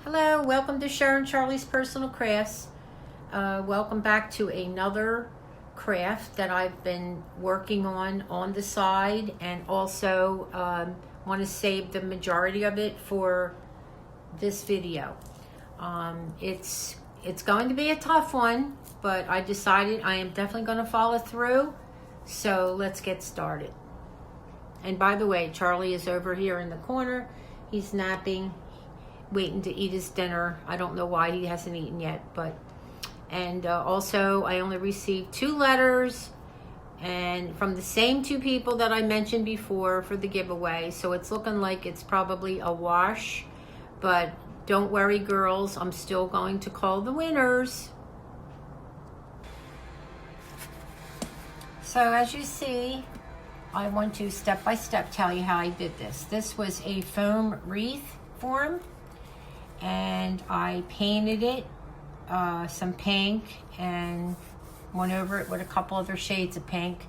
Hello, welcome to CHER&CHARLIES Personal Crafts. Welcome back to another craft that I've been working on the side, and also want to save the majority of it for this video. It's going to be a tough one, but I decided I am definitely going to follow through. So let's get started. And by the way, Charlie is over here in the corner. He's napping, waiting to eat his dinner. I don't know why he hasn't eaten yet, but also I only received 2 letters, and from the same 2 people that I mentioned before for the giveaway. So it's looking like it's probably a wash, but don't worry, girls, I'm still going to call the winners. So as you see, I want to step by step tell you how I did this. This was a foam wreath form, and I painted it some pink and went over it with a couple other shades of pink.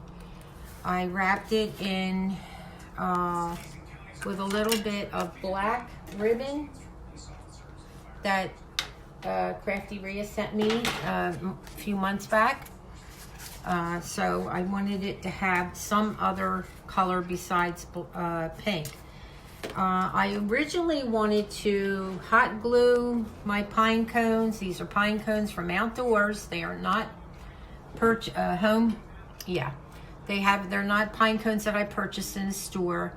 I wrapped it in with a little bit of black ribbon that Crafty Rhea sent me a few months back. So I wanted it to have some other color besides pink. I originally wanted to hot glue my pine cones. These are pine cones from outdoors. They are not home. Yeah, they're not pine cones that I purchased in the store.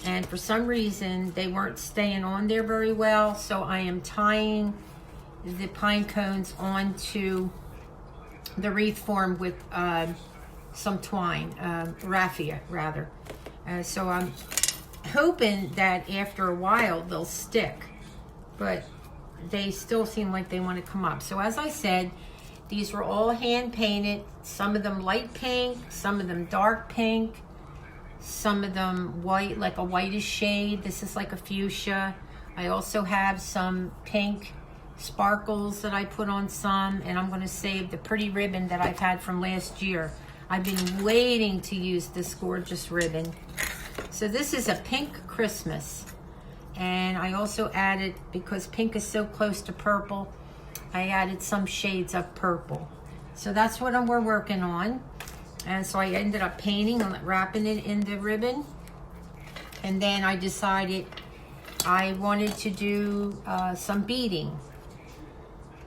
And for some reason, they weren't staying on there very well. So I am tying the pine cones onto the wreath form with some twine, raffia rather. So I'm hoping that after a while they'll stick, but they still seem like they want to come up. So as I said, these were all hand painted, some of them light pink, some of them dark pink, some of them white, like a whitish shade. This is like a fuchsia. I also have some pink sparkles that I put on some, and I'm going to save the pretty ribbon that I've had from last year. I've been waiting to use this gorgeous ribbon. So this is a pink Christmas, and I also added, because pink is so close to purple, I added some shades of purple. So that's what we're working on. And so I ended up painting and wrapping it in the ribbon, and then I decided I wanted to do some beading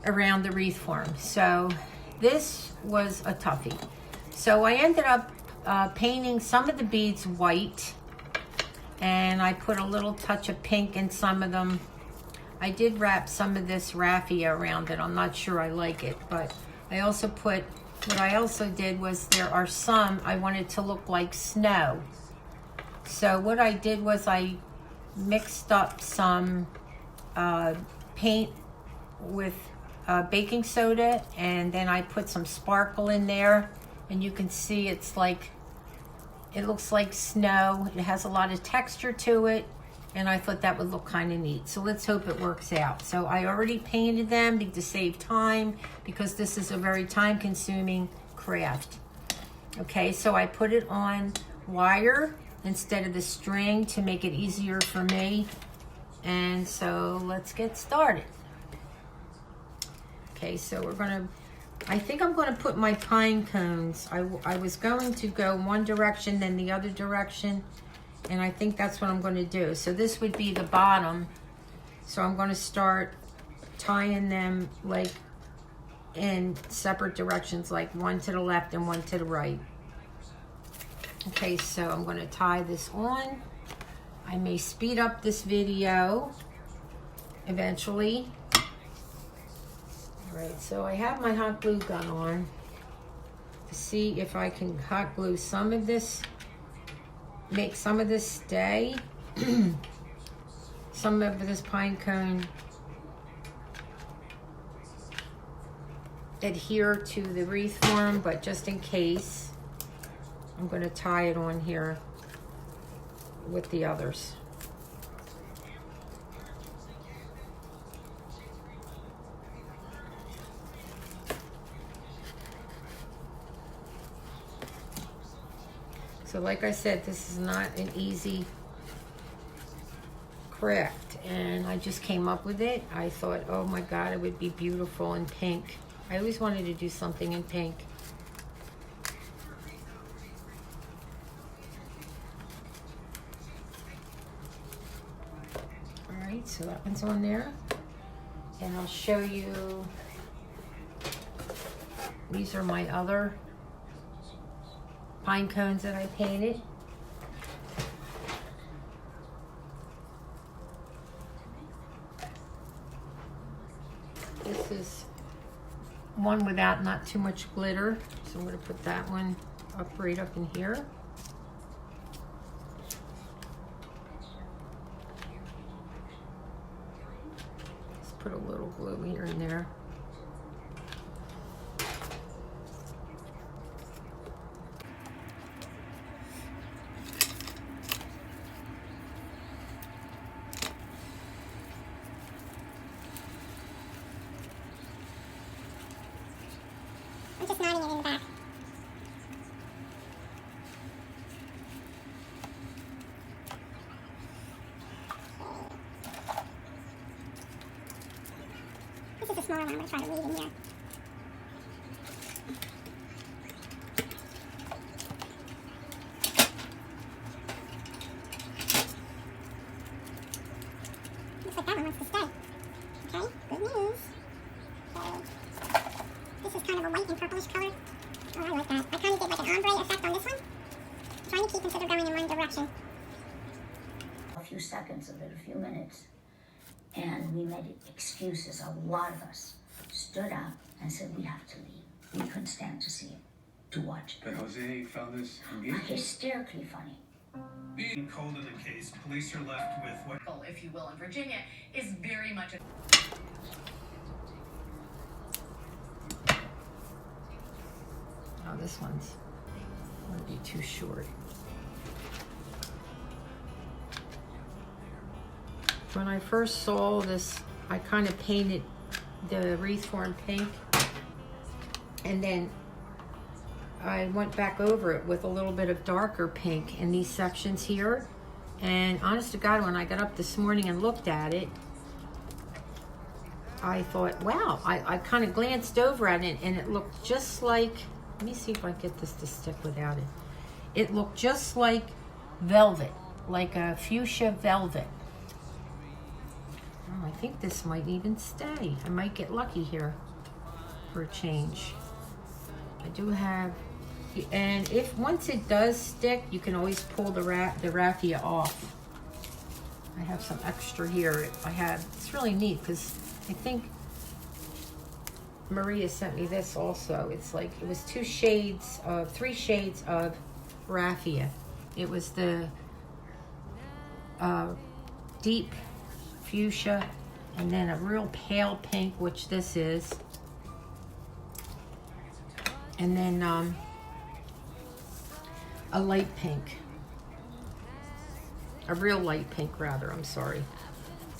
around the wreath form. So this was a toughie. So I ended up painting some of the beads white, and I put a little touch of pink in some of them. I did wrap some of this raffia around it. I'm not sure I like it, but I also put, what I also did was, there are some I wanted to look like snow. So what I did was I mixed up some paint with baking soda, and then I put some sparkle in there, and you can see it's like, it looks like snow. It has a lot of texture to it, and I thought that would look kind of neat. So let's hope it works out. So I already painted them to save time, because this is a very time-consuming craft. Okay, so I put it on wire instead of the string to make it easier for me. And so let's get started. Okay, so we're gonna, I think I'm gonna put my pine cones, I was going to go one direction, then the other direction, and I think that's what I'm gonna do. So this would be the bottom. So I'm gonna start tying them like in separate directions, like one to the left and one to the right. Okay, so I'm gonna tie this on. I may speed up this video eventually. All right, so I have my hot glue gun on to see if I can hot glue some of this, make some of this stay, some of this pine cone adhere to the wreath form, but just in case, I'm going to tie it on here with the others. So like I said, this is not an easy craft, and I just came up with it. I thought, oh my God, it would be beautiful in pink. I always wanted to do something in pink. All right, so that one's on there. And I'll show you, these are my other pine cones that I painted. This is one without not too much glitter, so I'm going to put that one up right up in here. Let's put a little glue here and there. I'm just knotting it in the back. This is a smaller one. I'm going to try to weave in here. Looks like that one wants to stay. Okay, good news. Okay. This is kind of a white and purplish color. Oh, I like that. I kind of did like an ombre effect on this one. I'm trying to keep them so they're going in one direction. A few seconds of it, a few minutes, and we made excuses. A lot of us stood up and said, we have to leave. We couldn't stand to see it, to watch it. But Jose found this engaging. Hysterically funny. Being cold in the case, police are left with what, if you will, in Virginia, is very much a... Oh, this one's going to be too short. When I first saw this, I kind of painted the wreath form pink, and then I went back over it with a little bit of darker pink in these sections here. And honest to God, when I got up this morning and looked at it, I thought, wow, I kind of glanced over at it and it looked just like, let me see if I get this to stick without it. It looked just like velvet, like a fuchsia velvet. Oh, I think this might even stay. I might get lucky here for a change. I do have, and if once it does stick, you can always pull the raffia off. I have some extra here. It's really neat because I think Maria sent me this also. It's like, it was 3 shades of raffia. It was the deep fuchsia, and then a real pale pink, which this is, and then a light pink, a real light pink rather, I'm sorry.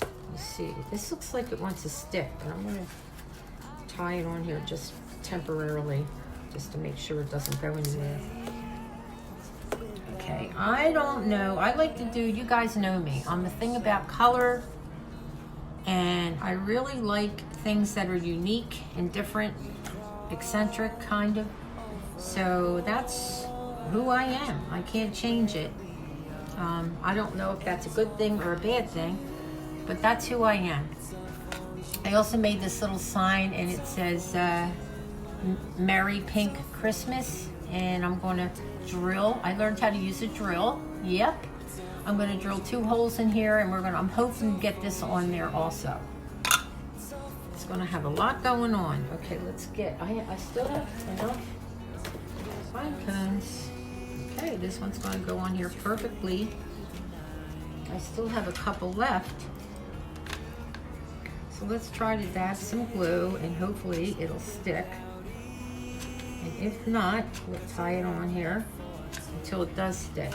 You see, this looks like it wants to stick, but I'm gonna tie it on here just temporarily, just to make sure it doesn't go anywhere. Okay, I don't know, I like to do, you guys know me, I'm the thing about color, and I really like things that are unique and different, eccentric kind of, so that's who I am. I can't change it. I don't know if that's a good thing or a bad thing, but that's who I am. I also made this little sign, and it says Merry Pink Christmas, and I'm going to drill. I learned how to use a drill. Yep. I'm going to drill 2 holes in here, and I'm hoping to get this on there also. It's going to have a lot going on. Okay, let's get, I still have enough pine cones. Okay, this one's going to go on here perfectly. I still have a couple left. So let's try to dab some glue, and hopefully it'll stick. And if not, we'll tie it on here until it does stick.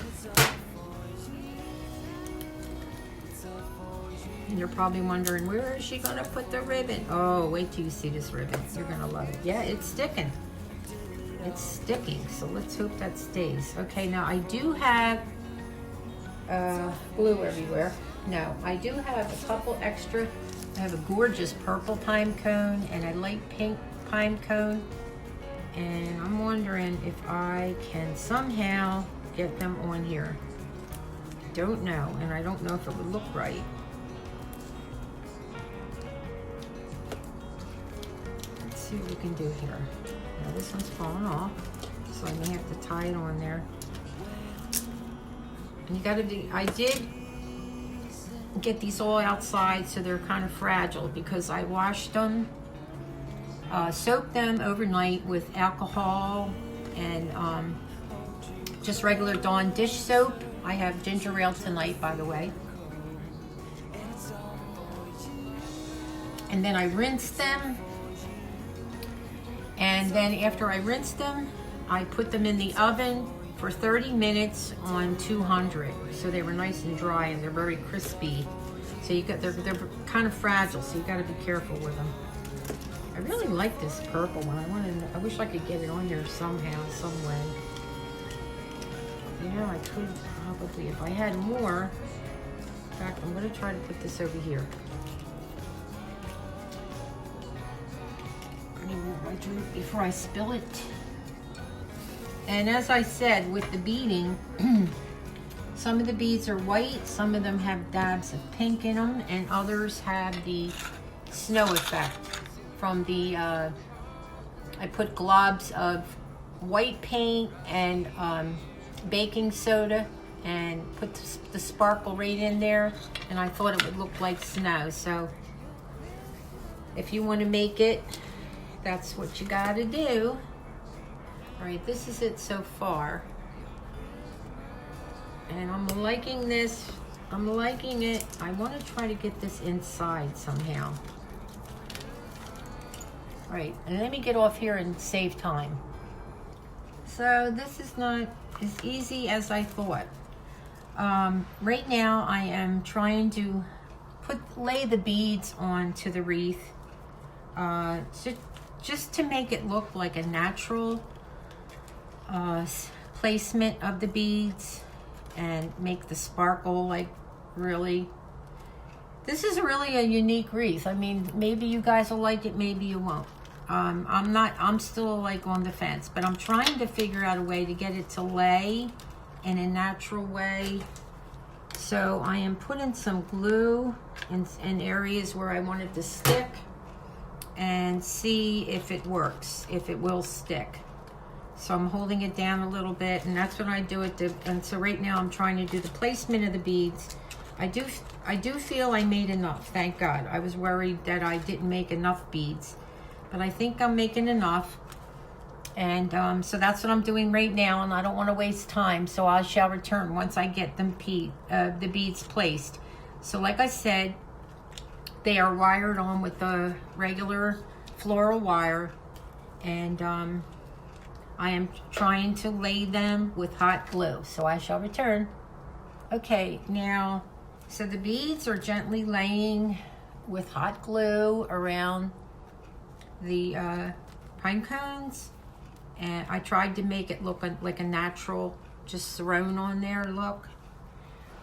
And you're probably wondering, where is she gonna put the ribbon? Oh, wait till you see this ribbon. You're gonna love it. Yeah, it's sticking. It's sticking, so let's hope that stays. Okay, now I do have glue everywhere. No, I do have a couple extra. I have a gorgeous purple pine cone and a light pink pine cone. And I'm wondering if I can somehow get them on here. Don't know, and I don't know if it would look right. Let's see what we can do here. Now this one's falling off, so I may have to tie it on there. And you gotta be, I did get these all outside, so they're kind of fragile because I washed them, soaked them overnight with alcohol and just regular Dawn dish soap. I have ginger ale tonight, by the way. And then I rinsed them. And then after I rinsed them, I put them in the oven for 30 minutes on 200. So they were nice and dry and they're very crispy. So they're kind of fragile, so you got to be careful with them. I really like this purple one. I wish I could get it on here somehow, some way. You know, I could probably, if I had more. In fact, I'm going to try to put this over here. Let me move my drink before I spill it. And as I said, with the beading, some of the beads are white, some of them have dabs of pink in them, and others have the snow effect from the, I put globs of white paint and baking soda and put the sparkle right in there, and I thought it would look like snow. So if you want to make it, that's what you got to do. All right, this is it so far, and I'm liking this. I'm liking it. I want to try to get this inside somehow. All right, and let me get off here and save time. So this is not as easy as I thought. Right now I am trying to lay the beads onto the wreath, just to make it look like a natural placement of the beads and make the sparkle like really. This is really a unique wreath. I mean, maybe you guys will like it, maybe you won't. I'm still like on the fence, but I'm trying to figure out a way to get it to lay in a natural way. So I am putting some glue in areas where I want it to stick and see if it works, if it will stick. So I'm holding it down a little bit, and that's what I do and so right now I'm trying to do the placement of the beads. I do feel I made enough, thank God. I was worried that I didn't make enough beads, but I think I'm making enough. And so that's what I'm doing right now, and I don't want to waste time, so I shall return once I get the beads placed. So like I said, they are wired on with the regular floral wire, and I am trying to lay them with hot glue, so I shall return. Okay, now, so the beads are gently laying with hot glue around the pine cones, and I tried to make it look like a natural, just thrown on there look.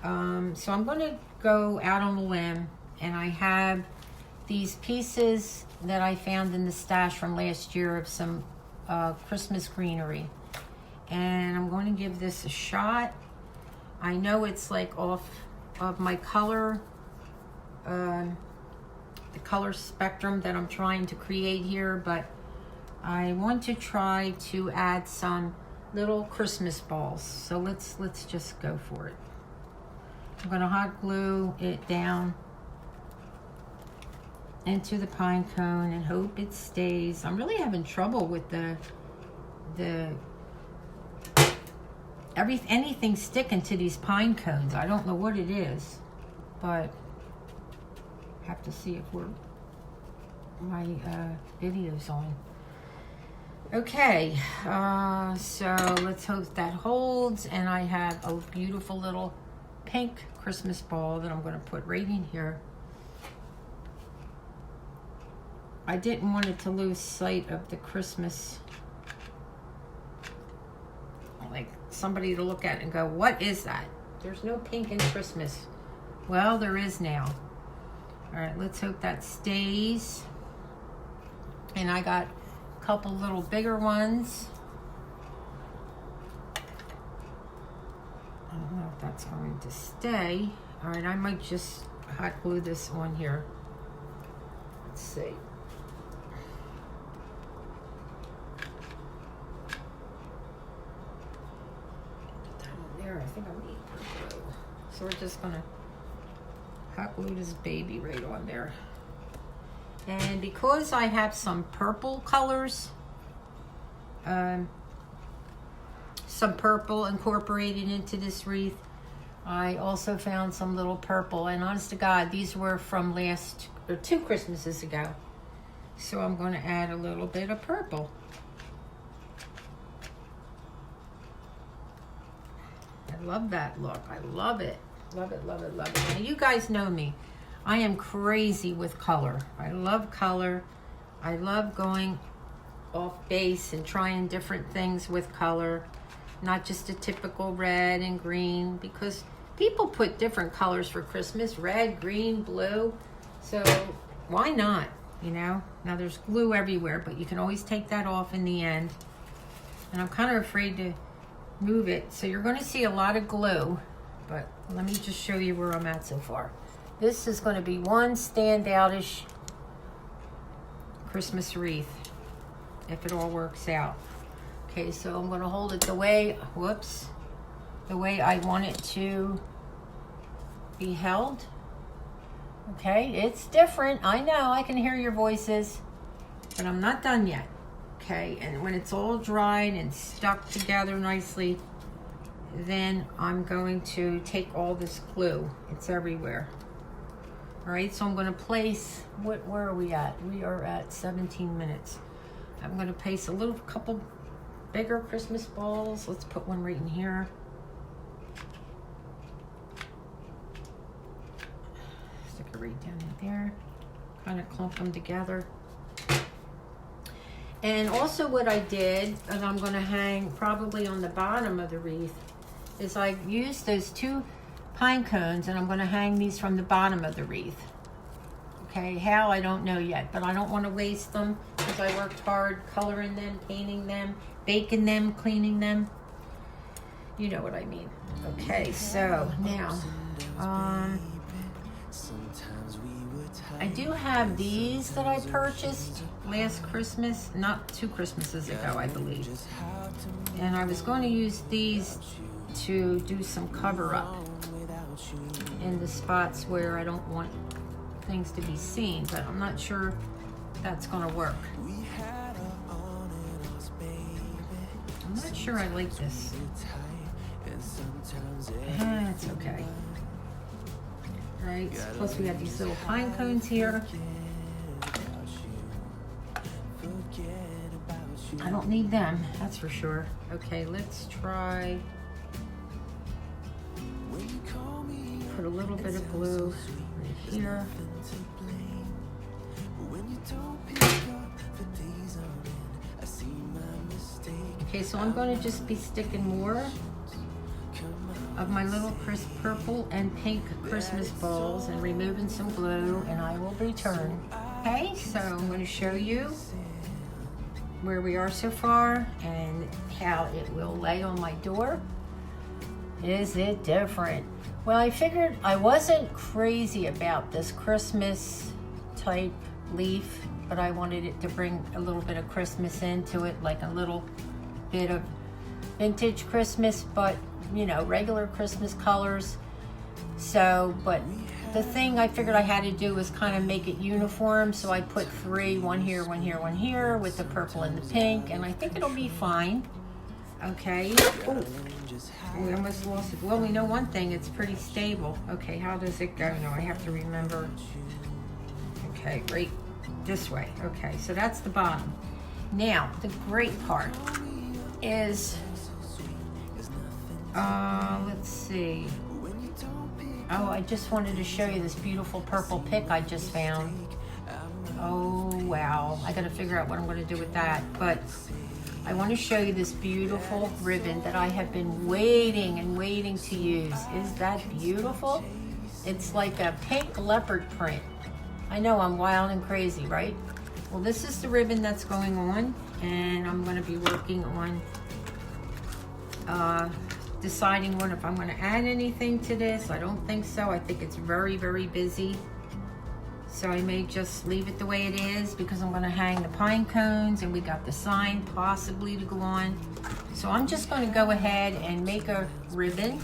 So I'm going to go out on a limb, and I have these pieces that I found in the stash from last year of some Christmas greenery, and I'm going to give this a shot. I know it's like off of my color, the color spectrum that I'm trying to create here, but I want to try to add some little Christmas balls. So let's just go for it. I'm going to hot glue it down into the pine cone and hope it stays. I'm really having trouble with anything sticking to these pine cones. I don't know what it is, but have to see if my video's on. Okay, so let's hope that holds, and I have a beautiful little pink Christmas ball that I'm going to put right in here. I didn't want it to lose sight of the Christmas, like somebody to look at and go, what is that? There's no pink in Christmas. Well, there is now. All right, let's hope that stays. And I got a couple little bigger ones. I don't know if that's going to stay. All right, I might just hot glue this on here. Let's see. Put that on there. I think I need more glue. So we're just gonna hot glue this baby right on there. And because I have some purple colors, some purple incorporated into this wreath, I also found some little purple. And honest to God, these were from two Christmases ago. So I'm going to add a little bit of purple. I love that look. I love it. Love it, love it, love it. Now, you guys know me. I am crazy with color. I love color. I love going off base and trying different things with color. Not just a typical red and green, because people put different colors for Christmas. Red, green, blue. So why not, you know? Now there's glue everywhere, but you can always take that off in the end. And I'm kind of afraid to move it. So you're going to see a lot of glue, but let me just show you where I'm at so far. This is going to be one standout-ish Christmas wreath, if it all works out. Okay, so I'm going to hold it the way, the way I want it to be held. Okay, it's different. I know, I can hear your voices, but I'm not done yet. Okay, and when it's all dried and stuck together nicely, then I'm going to take all this glue. It's everywhere. All right, so I'm going to place, where are we at? We are at 17 minutes. I'm going to place a couple bigger Christmas balls. Let's put one right in here. Stick it right down in there. Kind of clump them together. And also what I did, and I'm going to hang probably on the bottom of the wreath, is I used those 2 pine cones, and I'm going to hang these from the bottom of the wreath. Okay, how, I don't know yet, but I don't want to waste them because I worked hard coloring them, painting them, baking them, cleaning them. You know what I mean. Okay, so now, I do have these that I purchased last Christmas, not 2 Christmases ago, I believe. And I was going to use these to do some cover up in the spots where I don't want things to be seen, but I'm not sure that's going to work. I'm not sure I like this. It's okay. Right, plus we have these little pine cones here. I don't need them, that's for sure. Okay, let's try. Put a little bit of glue right here. Okay, so I'm going to just be sticking more of my little crisp purple and pink Christmas balls and removing some glue, and I will return. Okay, so I'm going to show you where we are so far and how it will lay on my door. Is it different? Well, I figured I wasn't crazy about this Christmas type leaf, but I wanted it to bring a little bit of Christmas into it, like a little bit of vintage Christmas, but you know, regular Christmas colors. So, but the thing I figured I had to do was kind of make it uniform, so I put 3, one here, one here, one here, with the purple and the pink, and I think it'll be fine. Okay. Oh, we almost lost it. Well, we know one thing, it's pretty stable. Okay, how does it go now? I have to remember. Okay, right this way. Okay, so that's the bottom. Now, the great part is, let's see. Oh, I just wanted to show you this beautiful purple pick I just found. Oh, wow. I gotta figure out what I'm gonna do with that. But I want to show you this beautiful ribbon that I have been waiting and waiting to use. Is that beautiful? It's like a pink leopard print. I know, I'm wild and crazy, right? Well, this is the ribbon that's going on, and I'm going to be working on deciding if I'm going to add anything to this. I don't think so. I think it's very, very busy. So I may just leave it the way it is because I'm going to hang the pine cones, and we got the sign possibly to go on. So I'm just going to go ahead and make a ribbon,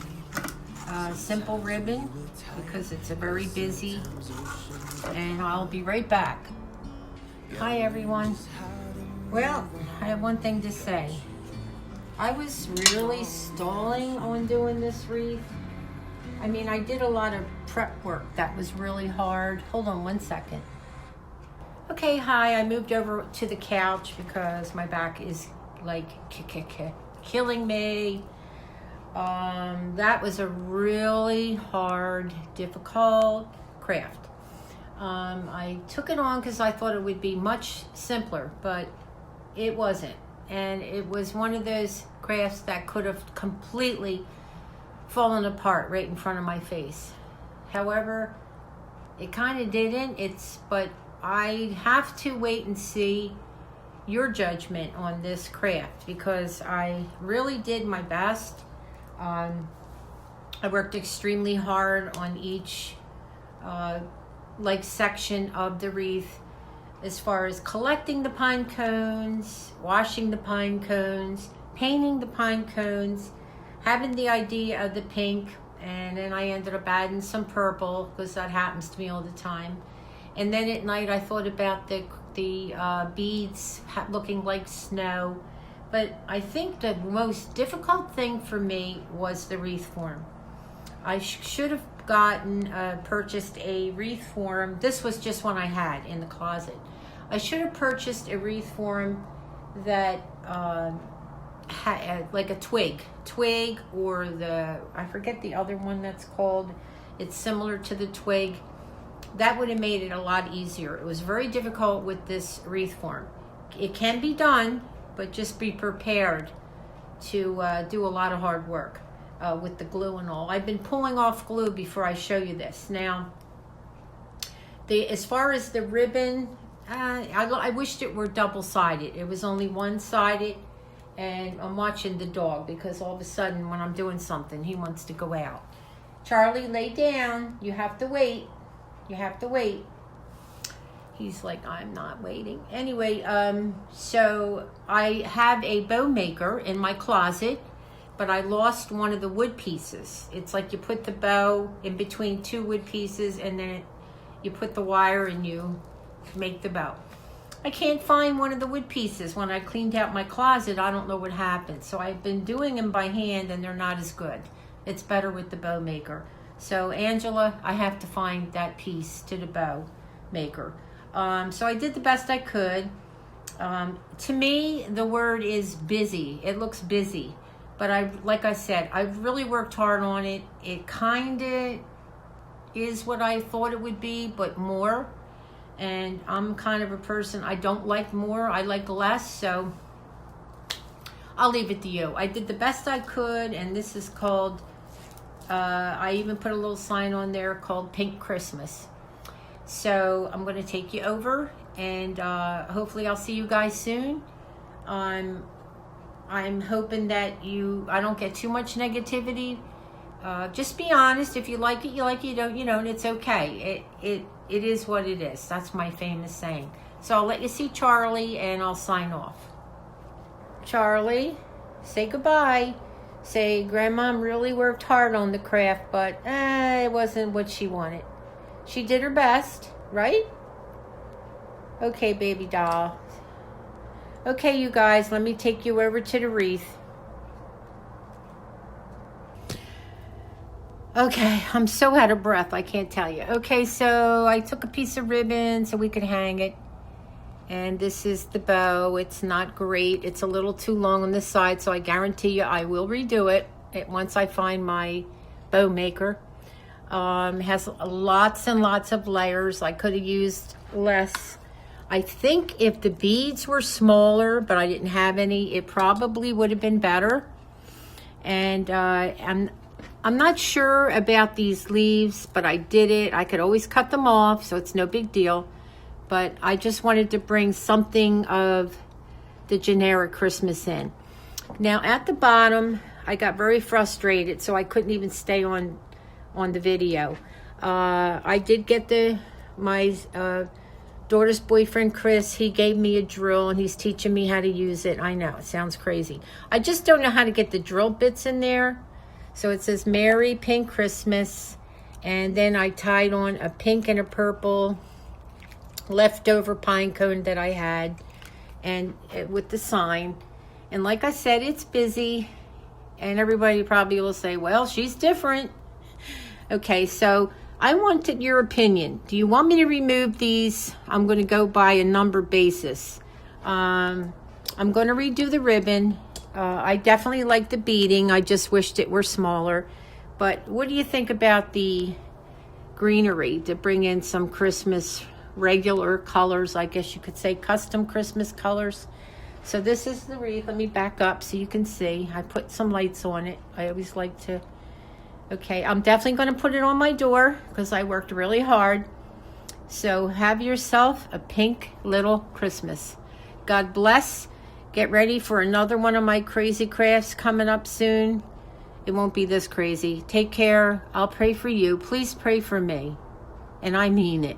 simple ribbon, because it's a very busy, and I'll be right back. Hi everyone. Well, I have one thing to say. I was really stalling on doing this wreath. I mean, I did a lot of prep work that was really hard. Hold on one second. Okay, hi, I moved over to the couch because my back is like killing me. That was a really hard, difficult craft. I took it on because I thought it would be much simpler, but it wasn't. And it was one of those crafts that could have completely fallen apart right in front of my face. However, it kind of didn't. But I have to wait and see your judgment on this craft because I really did my best. I worked extremely hard on each section of the wreath, as far as collecting the pine cones, washing the pine cones, painting the pine cones, having the idea of the pink, and then I ended up adding some purple because that happens to me all the time. And then at night I thought about the beads looking like snow. But I think the most difficult thing for me was the wreath form. I should have purchased a wreath form. This was just one I had in the closet. I should have purchased a wreath form that had like a twig, or I forget the other one that's called. It's similar to the twig. That would have made it a lot easier. It was very difficult with this wreath form. It can be done, but just be prepared to do a lot of hard work with the glue and all. I've been pulling off glue before I show you this. Now, as far as the ribbon, I wished it were double-sided. It was only one-sided, and I'm watching the dog because all of a sudden when I'm doing something, he wants to go out. Charlie, lay down. You have to wait. You have to wait. He's like, I'm not waiting. Anyway, so I have a bow maker in my closet, but I lost one of the wood pieces. It's like you put the bow in between two wood pieces, and then you put the wire and you make the bow. I can't find one of the wood pieces. When I cleaned out my closet, I don't know what happened. So I've been doing them by hand, and they're not as good. It's better with the bow maker. So Angela, I have to find that piece to the bow maker. So I did the best I could. To me, the word is busy. It looks busy. But like I said, I've really worked hard on it. It kind of is what I thought it would be, but more. And I'm kind of a person, I don't like more, I like less, so I'll leave it to you. I did the best I could, and this is called, I even put a little sign on there called Pink Christmas. So I'm going to take you over, and hopefully I'll see you guys soon. I'm hoping that I don't get too much negativity. Just be honest. If you like it, you like it. You don't, and it's okay. It is what it is. That's my famous saying. So I'll let you see Charlie, and I'll sign off. Charlie, say goodbye. Say, Grandmom really worked hard on the craft, but it wasn't what she wanted. She did her best, right? Okay, baby doll. Okay, you guys, let me take you over to the wreath. Okay, I'm so out of breath, I can't tell you. Okay, so I took a piece of ribbon so we could hang it. And this is the bow. It's not great. It's a little too long on this side, so I guarantee you I will redo it once I find my bow maker. It has lots and lots of layers. I could have used less. I think if the beads were smaller, but I didn't have any, it probably would have been better. And I'm not sure about these leaves, but I did it. I could always cut them off, so it's no big deal. But I just wanted to bring something of the generic Christmas in. Now at the bottom, I got very frustrated, so I couldn't even stay on the video. I did get my daughter's boyfriend, Chris. He gave me a drill, and he's teaching me how to use it. I know, it sounds crazy. I just don't know how to get the drill bits in there. So it says Merry Pink Christmas, and then I tied on a pink and a purple leftover pine cone that I had, and with the sign. And like I said, it's busy, and everybody probably will say, well, she's different. Okay, so I wanted your opinion. Do you want me to remove these? I'm going to go by a number basis. I'm going to redo the ribbon. I definitely like the beading. I just wished it were smaller. But what do you think about the greenery to bring in some Christmas regular colors? I guess you could say custom Christmas colors. So this is the wreath. Let me back up so you can see. I put some lights on it. I always like to. Okay, I'm definitely going to put it on my door because I worked really hard. So have yourself a pink little Christmas. God bless. Get ready for another one of my crazy crafts coming up soon. It won't be this crazy. Take care. I'll pray for you. Please pray for me. And I mean it.